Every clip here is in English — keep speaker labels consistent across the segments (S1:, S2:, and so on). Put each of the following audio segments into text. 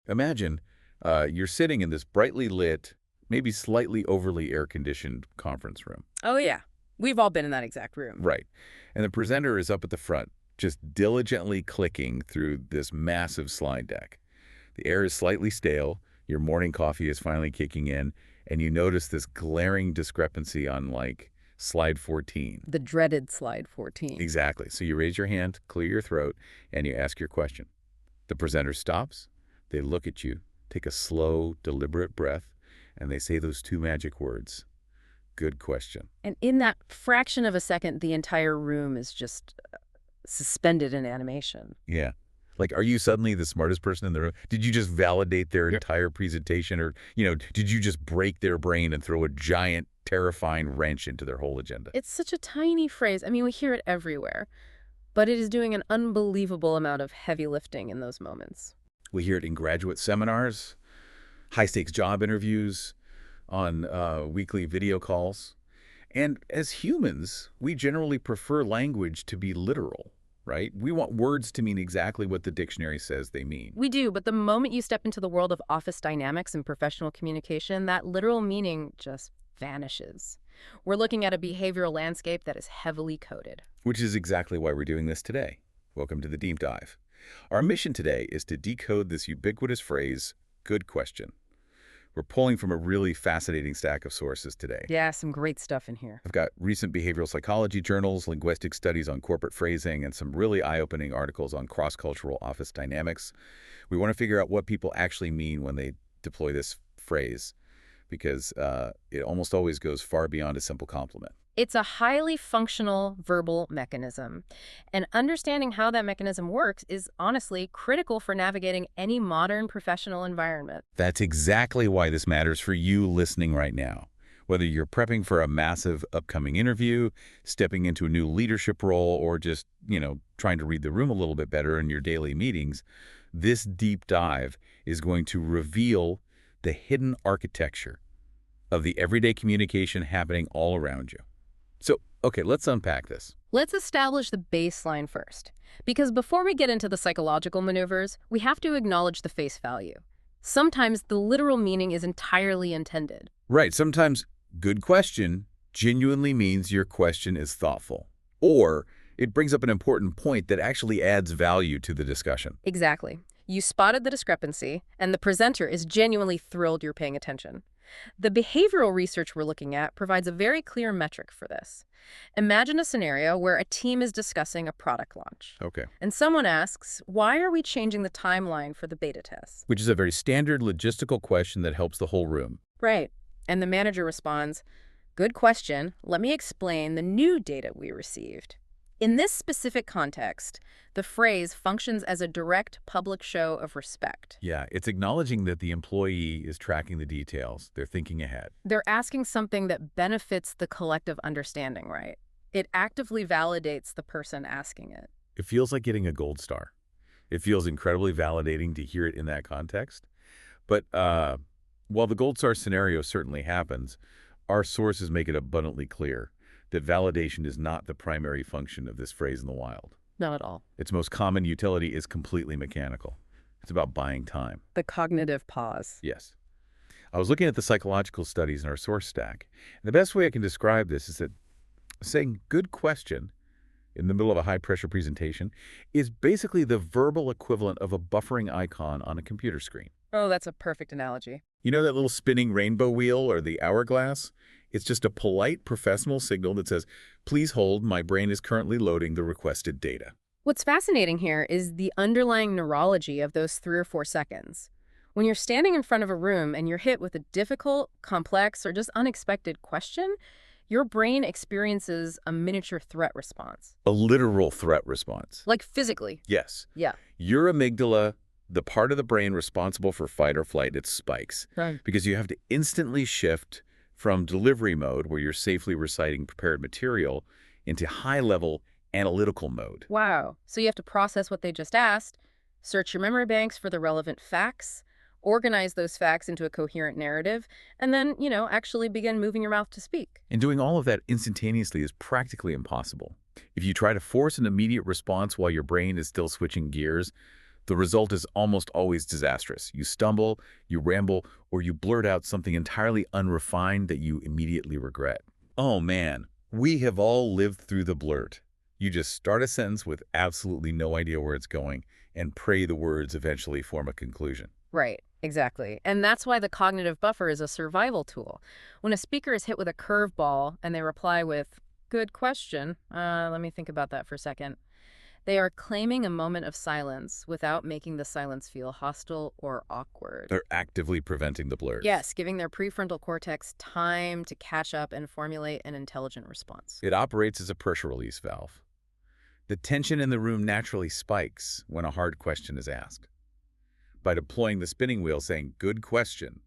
S1: Imagine you're sitting in this brightly lit, maybe slightly overly air-conditioned conference room.
S2: Oh, yeah. We've all been in that exact room.
S1: Right. And the presenter is up at the front, just diligently clicking through this massive slide deck. The air is slightly stale, your morning coffee is finally kicking in, and you notice this glaring discrepancy on, like, slide 14.
S2: The dreaded slide 14.
S1: Exactly. So you raise your hand, clear your throat, and you ask your question. The presenter stops, they look at you, take a slow, deliberate breath, and they say those two magic words. Good question.
S2: And in that fraction of a second, the entire room is just suspended in animation.
S1: Yeah. Like, are you suddenly the smartest person in the room? Did you just validate their
S2: Yep.
S1: entire presentation? Or, did you just break their brain and throw a giant, terrifying wrench into their whole agenda?
S2: It's such a tiny phrase. I mean, we hear it everywhere, but it is doing an unbelievable amount of heavy lifting in those moments.
S1: We hear it in graduate seminars, high-stakes job interviews, on weekly video calls. And as humans, we generally prefer language to be literal, right? We want words to mean exactly what the dictionary says they mean.
S2: We do, but the moment you step into the world of office dynamics and professional communication, that literal meaning just vanishes. We're looking at a behavioral landscape that is heavily coded.
S1: Which is exactly why we're doing this today. Welcome to the Deep Dive. Our mission today is to decode this ubiquitous phrase, good question. We're pulling from a really fascinating stack of sources today.
S2: Yeah, some great stuff in here.
S1: I've got recent behavioral psychology journals, linguistic studies on corporate phrasing, and some really eye-opening articles on cross-cultural office dynamics. We want to figure out what people actually mean when they deploy this phrase, because it almost always goes far beyond a simple compliment.
S2: It's a highly functional verbal mechanism, and understanding how that mechanism works is honestly critical for navigating any modern professional environment.
S1: That's exactly why this matters for you listening right now. Whether you're prepping for a massive upcoming interview, stepping into a new leadership role, or just, trying to read the room a little bit better in your daily meetings, this deep dive is going to reveal the hidden architecture of the everyday communication happening all around you. So, okay, let's unpack this.
S2: Let's establish the baseline first, because before we get into the psychological maneuvers, we have to acknowledge the face value. Sometimes the literal meaning is entirely intended.
S1: Right, sometimes good question genuinely means your question is thoughtful, or it brings up an important point that actually adds value to the discussion.
S2: Exactly. You spotted the discrepancy, and the presenter is genuinely thrilled you're paying attention. The behavioral research we're looking at provides a very clear metric for this. Imagine a scenario where a team is discussing a product launch,
S1: Okay.
S2: and someone asks, why are we changing the timeline for the beta test?
S1: Which is a very standard logistical question that helps the whole room.
S2: Right. And the manager responds, good question. Let me explain the new data we received. In this specific context, the phrase functions as a direct public show of respect.
S1: Yeah, it's acknowledging that the employee is tracking the details. They're thinking ahead.
S2: They're asking something that benefits the collective understanding, right? It actively validates the person asking it.
S1: It feels like getting a gold star. It feels incredibly validating to hear it in that context. But while the gold star scenario certainly happens, our sources make it abundantly clear that validation is not the primary function of this phrase in the wild.
S2: Not at all.
S1: Its most common utility is completely mechanical. It's about buying time.
S2: The cognitive pause.
S1: Yes. I was looking at the psychological studies in our source stack. And the best way I can describe this is that saying good question in the middle of a high-pressure presentation is basically the verbal equivalent of a buffering icon on a computer screen.
S2: Oh, that's a perfect analogy.
S1: You know that little spinning rainbow wheel or the hourglass? It's just a polite professional signal that says, please hold, my brain is currently loading the requested data.
S2: What's fascinating here is the underlying neurology of those 3 or 4 seconds. When you're standing in front of a room and you're hit with a difficult, complex, or just unexpected question, your brain experiences a miniature threat response.
S1: A literal threat response.
S2: Like physically.
S1: Yes.
S2: Yeah.
S1: Your amygdala, the part of the brain responsible for fight or flight, it spikes.
S2: Right.
S1: Because you have to instantly shift from delivery mode, where you're safely reciting prepared material, into high-level analytical mode.
S2: Wow. So you have to process what they just asked, search your memory banks for the relevant facts, organize those facts into a coherent narrative, and then, actually begin moving your mouth to speak.
S1: And doing all of that instantaneously is practically impossible. If you try to force an immediate response while your brain is still switching gears, The result is almost always disastrous. You stumble, you ramble, or you blurt out something entirely unrefined that you immediately regret. Oh man, we have all lived through the blurt. You just start a sentence with absolutely no idea where it's going and pray the words eventually form a conclusion.
S2: Right, exactly. And that's why the cognitive buffer is a survival tool. When a speaker is hit with a curveball and they reply with, "Good question. Let me think about that for a second," they are claiming a moment of silence without making the silence feel hostile or awkward.
S1: They're actively preventing the blurt.
S2: Yes, giving their prefrontal cortex time to catch up and formulate an intelligent response.
S1: It operates as a pressure release valve. The tension in the room naturally spikes when a hard question is asked. By deploying the spinning wheel saying, "Good question,"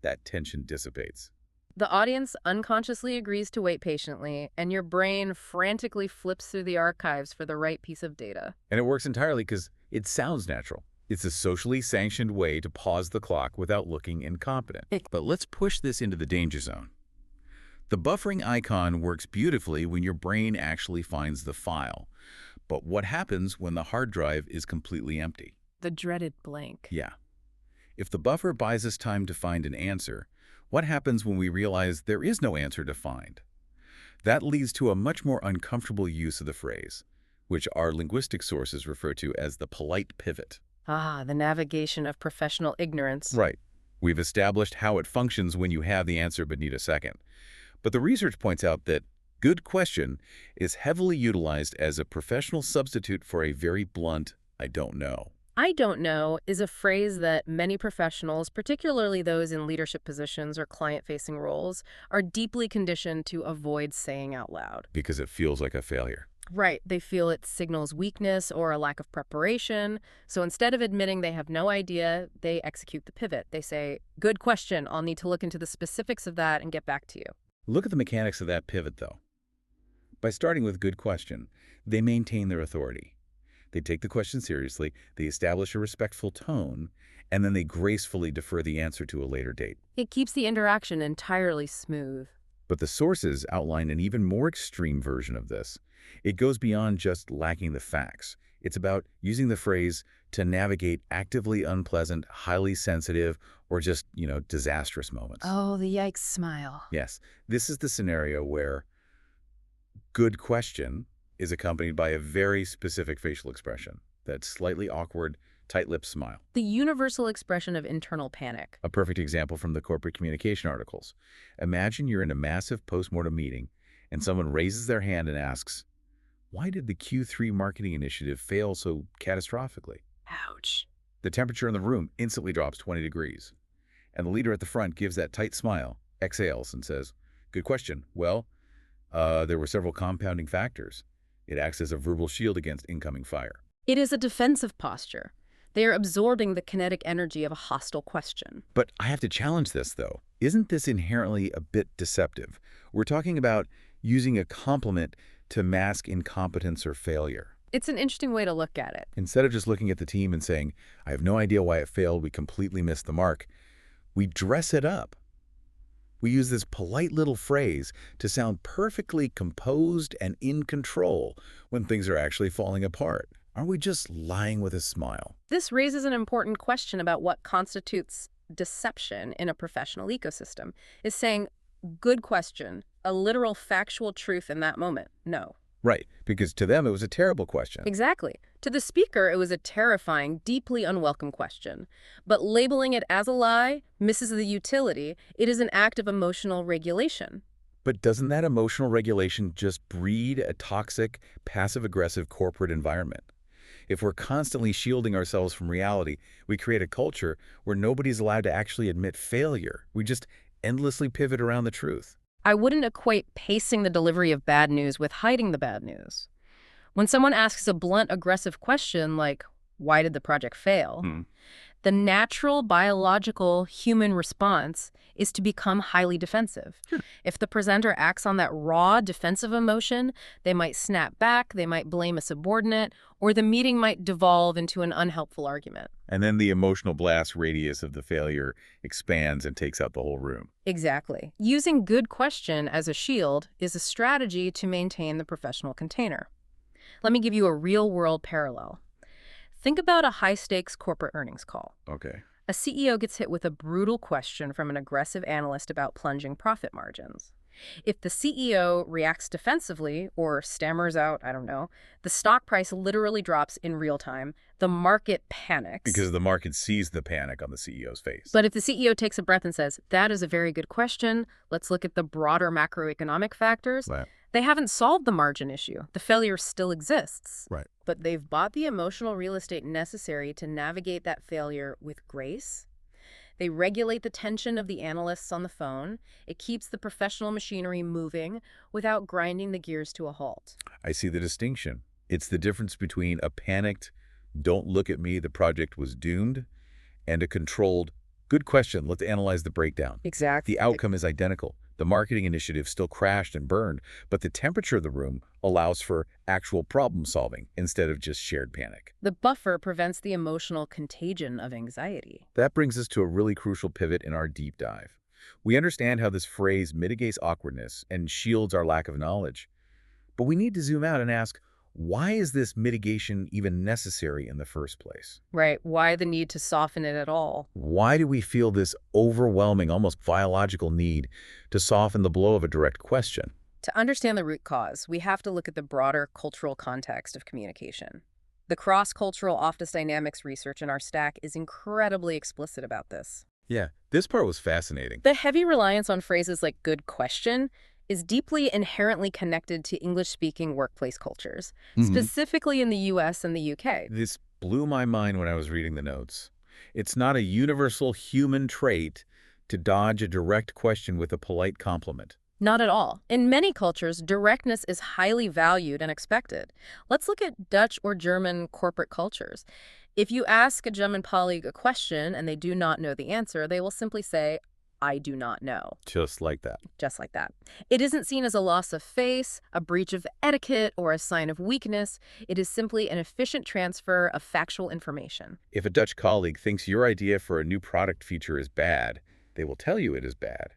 S1: that tension dissipates.
S2: The audience unconsciously agrees to wait patiently, and your brain frantically flips through the archives for the right piece of data.
S1: And it works entirely because it sounds natural. It's a socially sanctioned way to pause the clock without looking incompetent. But let's push this into the danger zone. The buffering icon works beautifully when your brain actually finds the file. But what happens when the hard drive is completely empty?
S2: The dreaded blank.
S1: Yeah. If the buffer buys us time to find an answer, what happens when we realize there is no answer to find? That leads to a much more uncomfortable use of the phrase, which our linguistic sources refer to as the polite pivot.
S2: Ah, the navigation of professional ignorance.
S1: Right. We've established how it functions when you have the answer but need a second. But the research points out that "good question" is heavily utilized as a professional substitute for a very blunt "I don't know."
S2: I don't know is a phrase that many professionals, particularly those in leadership positions or client-facing roles, are deeply conditioned to avoid saying out loud.
S1: Because it feels like a failure.
S2: Right. They feel it signals weakness or a lack of preparation. So instead of admitting they have no idea, they execute the pivot. They say, "Good question. I'll need to look into the specifics of that and get back to you."
S1: Look at the mechanics of that pivot, though. By starting with "good question," they maintain their authority. They take the question seriously, they establish a respectful tone, and then they gracefully defer the answer to a later date.
S2: It keeps the interaction entirely smooth.
S1: But the sources outline an even more extreme version of this. It goes beyond just lacking the facts. It's about using the phrase to navigate actively unpleasant, highly sensitive, or just, disastrous moments.
S2: Oh, the yikes smile.
S1: Yes, this is the scenario where "good question" is accompanied by a very specific facial expression, that slightly awkward, tight-lipped smile.
S2: The universal expression of internal panic.
S1: A perfect example from the corporate communication articles. Imagine you're in a massive post-mortem meeting and someone raises their hand and asks, "Why did the Q3 marketing initiative fail so catastrophically?"
S2: Ouch.
S1: The temperature in the room instantly drops 20 degrees. And the leader at the front gives that tight smile, exhales, and says, "Good question. Well, there were several compounding factors. It acts as a verbal shield against incoming fire."
S2: It is a defensive posture. They are absorbing the kinetic energy of a hostile question.
S1: But I have to challenge this, though. Isn't this inherently a bit deceptive? We're talking about using a compliment to mask incompetence or failure.
S2: It's an interesting way to look at it.
S1: Instead of just looking at the team and saying, "I have no idea why it failed, we completely missed the mark," we dress it up. We use this polite little phrase to sound perfectly composed and in control when things are actually falling apart. Aren't we just lying with a smile?
S2: This raises an important question about what constitutes deception in a professional ecosystem. Is saying, "Good question," a literal factual truth in that moment? No.
S1: Right, because to them it was a terrible question.
S2: Exactly. To the speaker, it was a terrifying, deeply unwelcome question. But labeling it as a lie misses the utility. It is an act of emotional regulation.
S1: But doesn't that emotional regulation just breed a toxic, passive-aggressive corporate environment? If we're constantly shielding ourselves from reality, we create a culture where nobody's allowed to actually admit failure. We just endlessly pivot around the truth.
S2: I wouldn't equate pacing the delivery of bad news with hiding the bad news. When someone asks a blunt, aggressive question like, "Why did the project fail?" The natural, biological, human response is to become highly defensive. If the presenter acts on that raw, defensive emotion, they might snap back, they might blame a subordinate, or the meeting might devolve into an unhelpful argument.
S1: And then the emotional blast radius of the failure expands and takes out the whole room.
S2: Exactly. Using "good question" as a shield is a strategy to maintain the professional container. Let me give you a real-world parallel. Think about a high-stakes corporate earnings call.
S1: Okay.
S2: A CEO gets hit with a brutal question from an aggressive analyst about plunging profit margins. If the CEO reacts defensively or stammers out, I don't know, the stock price literally drops in real time. The market panics.
S1: Because the market sees the panic on the CEO's face.
S2: But if the CEO takes a breath and says, that is a very good question, let's look at the broader macroeconomic factors,
S1: Right.
S2: they haven't solved the margin issue. The failure still exists.
S1: Right.
S2: But they've bought the emotional real estate necessary to navigate that failure with grace. They regulate the tension of the analysts on the phone. It keeps the professional machinery moving without grinding the gears to a halt.
S1: I see the distinction. It's the difference between a panicked, don't look at me, the project was doomed, and a controlled, good question, let's analyze the breakdown.
S2: Exactly.
S1: The outcome is identical. The marketing initiative still crashed and burned, but the temperature of the room allows for actual problem solving instead of just shared panic.
S2: The buffer prevents the emotional contagion of anxiety.
S1: That brings us to a really crucial pivot in our deep dive. We understand how this phrase mitigates awkwardness and shields our lack of knowledge. But we need to zoom out and ask, why is this mitigation even necessary in the first place?
S2: Right. Why the need to soften it at all?
S1: Why do we feel this overwhelming, almost biological need to soften the blow of a direct question?
S2: To understand the root cause, we have to look at the broader cultural context of communication. The cross-cultural office dynamics research in our stack is incredibly explicit about this.
S1: Yeah, this part was fascinating.
S2: The heavy reliance on phrases like good question is deeply inherently connected to English-speaking workplace cultures, specifically in the US and the UK.
S1: This blew my mind when I was reading the notes. It's not a universal human trait to dodge a direct question with a polite compliment.
S2: Not at all. In many cultures, directness is highly valued and expected. Let's look at Dutch or German corporate cultures. If you ask a German colleague a question and they do not know the answer, they will simply say, I do not know.
S1: Just like that.
S2: Just like that. It isn't seen as a loss of face, a breach of etiquette, or a sign of weakness. It is simply an efficient transfer of factual information.
S1: If a Dutch colleague thinks your idea for a new product feature is bad, they will tell you it is bad.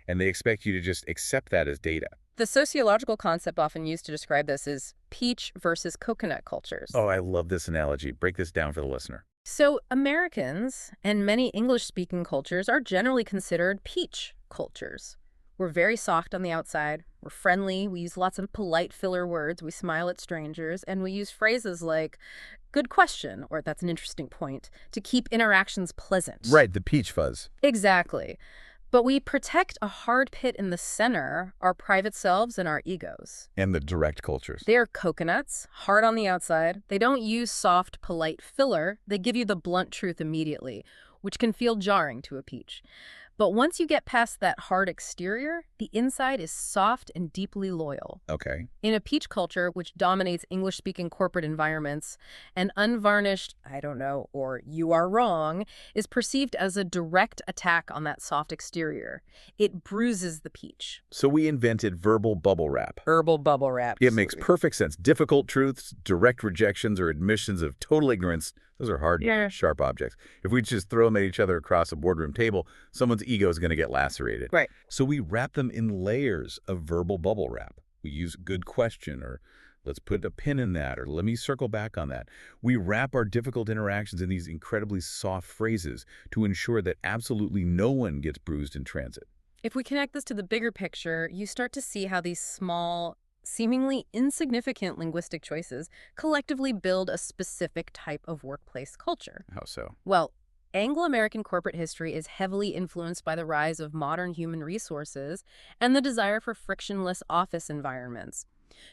S1: And they expect you to just accept that as data.
S2: The sociological concept often used to describe this is peach versus coconut cultures.
S1: Oh, I love this analogy. Break this down for the listener.
S2: So Americans and many English-speaking cultures are generally considered peach cultures. We're very soft on the outside, we're friendly, we use lots of polite filler words, we smile at strangers, and we use phrases like, good question, or that's an interesting point, to keep interactions pleasant.
S1: Right, the peach fuzz.
S2: Exactly. But we protect a hard pit in the center, our private selves and our egos.
S1: And the direct cultures.
S2: They're coconuts, hard on the outside. They don't use soft, polite filler. They give you the blunt truth immediately, which can feel jarring to a peach. But once you get past that hard exterior, the inside is soft and deeply loyal.
S1: Okay.
S2: In a peach culture, which dominates English-speaking corporate environments, an unvarnished, I don't know, or you are wrong, is perceived as a direct attack on that soft exterior. It bruises the peach.
S1: So we invented verbal bubble wrap.
S2: Herbal bubble wrap.
S1: It makes perfect sense. Difficult truths, direct rejections, or admissions of total ignorance, those are hard, sharp objects. If we just throw them at each other across a boardroom table, someone's ego is going to get lacerated.
S2: Right.
S1: So we wrap them in layers of verbal bubble wrap. We use good question, or let's put a pin in that, or let me circle back on that. We wrap our difficult interactions in these incredibly soft phrases to ensure that absolutely no one gets bruised in transit.
S2: If we connect this to the bigger picture, you start to see how these small, seemingly insignificant linguistic choices collectively build a specific type of workplace culture.
S1: How so?
S2: Well, Anglo-American corporate history is heavily influenced by the rise of modern human resources and the desire for frictionless office environments.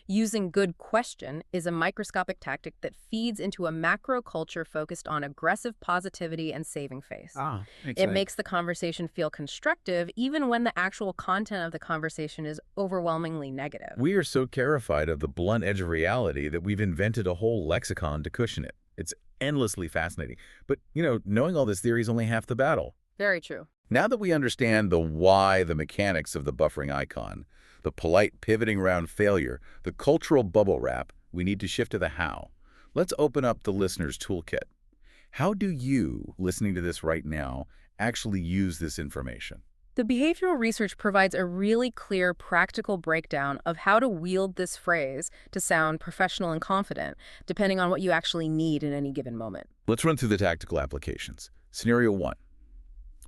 S2: Using good question is a microscopic tactic that feeds into a macro culture focused on aggressive positivity and saving face. It makes the conversation feel constructive even when the actual content of the conversation is overwhelmingly negative.
S1: We are so terrified of the blunt edge of reality that we've invented a whole lexicon to cushion it. It's endlessly fascinating. But, knowing all this theory is only half the battle.
S2: Very true.
S1: Now that we understand the why, the mechanics of the buffering icon, the polite pivoting around failure, the cultural bubble wrap, we need to shift to the how. Let's open up the listener's toolkit. How do you, listening to this right now, actually use this information?
S2: The behavioral research provides a really clear, practical breakdown of how to wield this phrase to sound professional and confident, depending on what you actually need in any given moment.
S1: Let's run through the tactical applications. Scenario 1.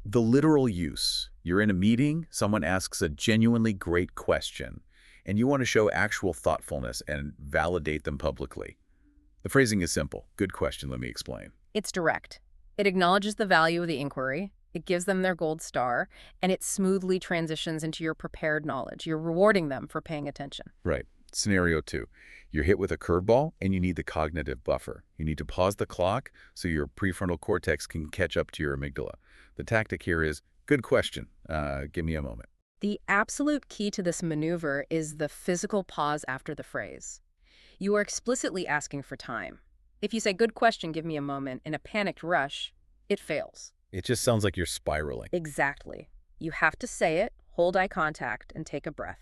S1: The literal use. You're in a meeting, someone asks a genuinely great question, and you want to show actual thoughtfulness and validate them publicly. The phrasing is simple. Good question, let me explain.
S2: It's direct. It acknowledges the value of the inquiry, it gives them their gold star, and it smoothly transitions into your prepared knowledge. You're rewarding them for paying attention.
S1: Right. Scenario 2. You're hit with a curveball and you need the cognitive buffer. You need to pause the clock so your prefrontal cortex can catch up to your amygdala. The tactic here is, good question, give me a moment.
S2: The absolute key to this maneuver is the physical pause after the phrase. You are explicitly asking for time. If you say, good question, give me a moment, in a panicked rush, it fails.
S1: It just sounds like you're spiraling.
S2: Exactly. You have to say it, hold eye contact, and take a breath.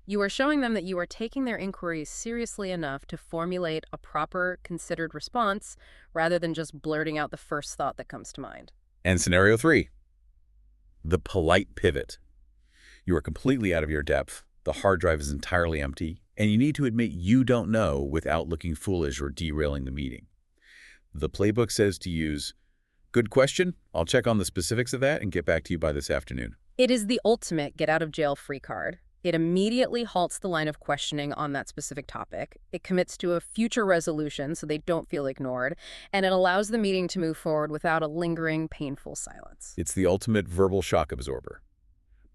S2: You are showing them that you are taking their inquiries seriously enough to formulate a proper, considered response rather than just blurting out the first thought that comes to mind.
S1: And scenario 3. The polite pivot. You are completely out of your depth, the hard drive is entirely empty, and you need to admit you don't know without looking foolish or derailing the meeting. The playbook says to use, good question, I'll check on the specifics of that and get back to you by this afternoon.
S2: It is the ultimate get-out-of-jail-free card. It immediately halts the line of questioning on that specific topic. It commits to a future resolution so they don't feel ignored, and it allows the meeting to move forward without a lingering, painful silence.
S1: It's the ultimate verbal shock absorber.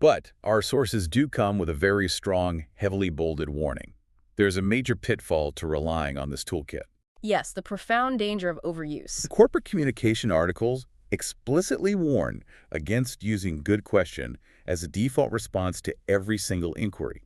S1: But our sources do come with a very strong, heavily bolded warning. There's a major pitfall to relying on this toolkit.
S2: Yes, the profound danger of overuse.
S1: The corporate communication articles explicitly warn against using good question as a default response to every single inquiry.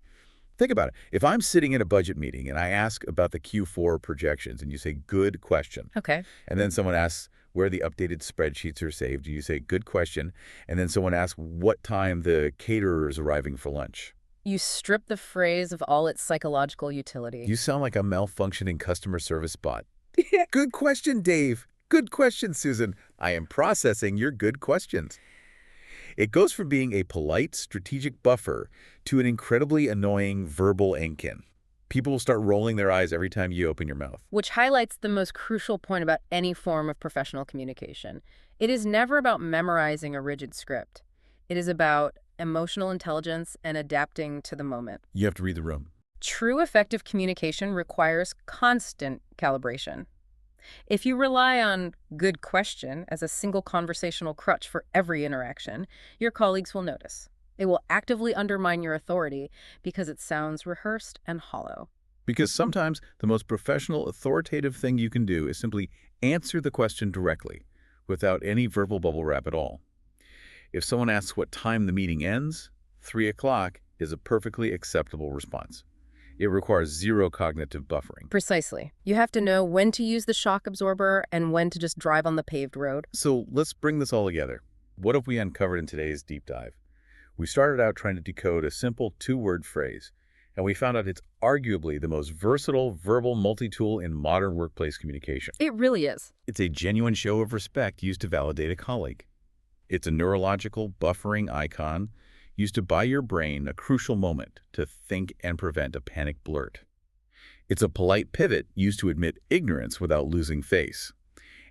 S1: Think about it. If I'm sitting in a budget meeting and I ask about the Q4 projections and you say, good question.
S2: Okay.
S1: And then someone asks where the updated spreadsheets are saved. You say, good question. And then someone asks what time the caterer is arriving for lunch.
S2: You strip the phrase of all its psychological utility.
S1: You sound like a malfunctioning customer service bot. Good question, Dave. Good question, Susan. I am processing your good questions. It goes from being a polite, strategic buffer to an incredibly annoying verbal Enkin. People will start rolling their eyes every time you open your mouth.
S2: Which highlights the most crucial point about any form of professional communication. It is never about memorizing a rigid script. It is about emotional intelligence and adapting to the moment.
S1: You have to read the room.
S2: True effective communication requires constant calibration. If you rely on good question as a single conversational crutch for every interaction, your colleagues will notice. It will actively undermine your authority because it sounds rehearsed and hollow.
S1: Because sometimes the most professional, authoritative thing you can do is simply answer the question directly, without any verbal bubble wrap at all. If someone asks what time the meeting ends, 3 o'clock is a perfectly acceptable response. It requires zero cognitive buffering.
S2: Precisely. You have to know when to use the shock absorber and when to just drive on the paved road.
S1: So let's bring this all together. What have we uncovered in today's deep dive? We started out trying to decode a simple 2-word phrase, and we found out it's arguably the most versatile verbal multi-tool in modern workplace communication.
S2: It really is.
S1: It's a genuine show of respect used to validate a colleague. It's a neurological buffering icon used to buy your brain a crucial moment to think and prevent a panic blurt. It's a polite pivot used to admit ignorance without losing face.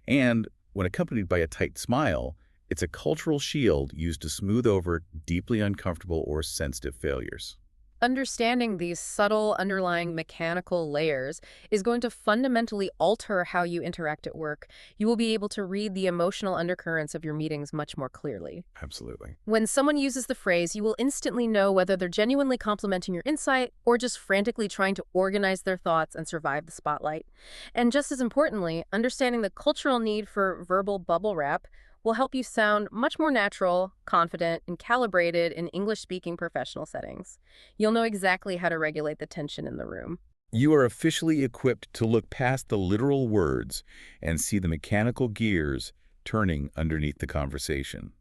S1: And when accompanied by a tight smile, it's a cultural shield used to smooth over deeply uncomfortable or sensitive failures.
S2: Understanding these subtle underlying mechanical layers is going to fundamentally alter how you interact at work. You will be able to read the emotional undercurrents of your meetings much more clearly.
S1: Absolutely.
S2: When someone uses the phrase, you will instantly know whether they're genuinely complimenting your insight or just frantically trying to organize their thoughts and survive the spotlight. And just as importantly, understanding the cultural need for verbal bubble wrap will help you sound much more natural, confident, and calibrated in English-speaking professional settings. You'll know exactly how to regulate the tension in the room.
S1: You are officially equipped to look past the literal words and see the mechanical gears turning underneath the conversation.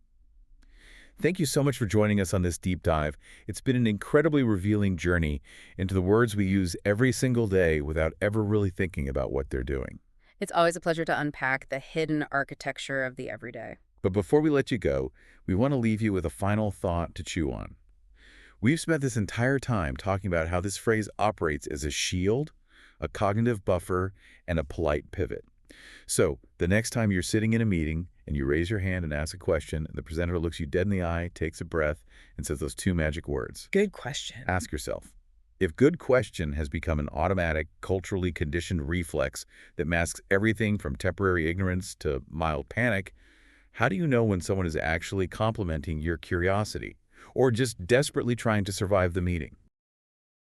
S1: Thank you so much for joining us on this deep dive. It's been an incredibly revealing journey into the words we use every single day without ever really thinking about what they're doing.
S2: It's always a pleasure to unpack the hidden architecture of the everyday.
S1: But before we let you go, we want to leave you with a final thought to chew on. We've spent this entire time talking about how this phrase operates as a shield, a cognitive buffer, and a polite pivot. So, the next time you're sitting in a meeting and you raise your hand and ask a question, and the presenter looks you dead in the eye, takes a breath, and says those two magic words,
S2: Good question.
S1: ask yourself, if good question has become an automatic, culturally conditioned reflex that masks everything from temporary ignorance to mild panic, how do you know when someone is actually complimenting your curiosity or just desperately trying to survive the meeting?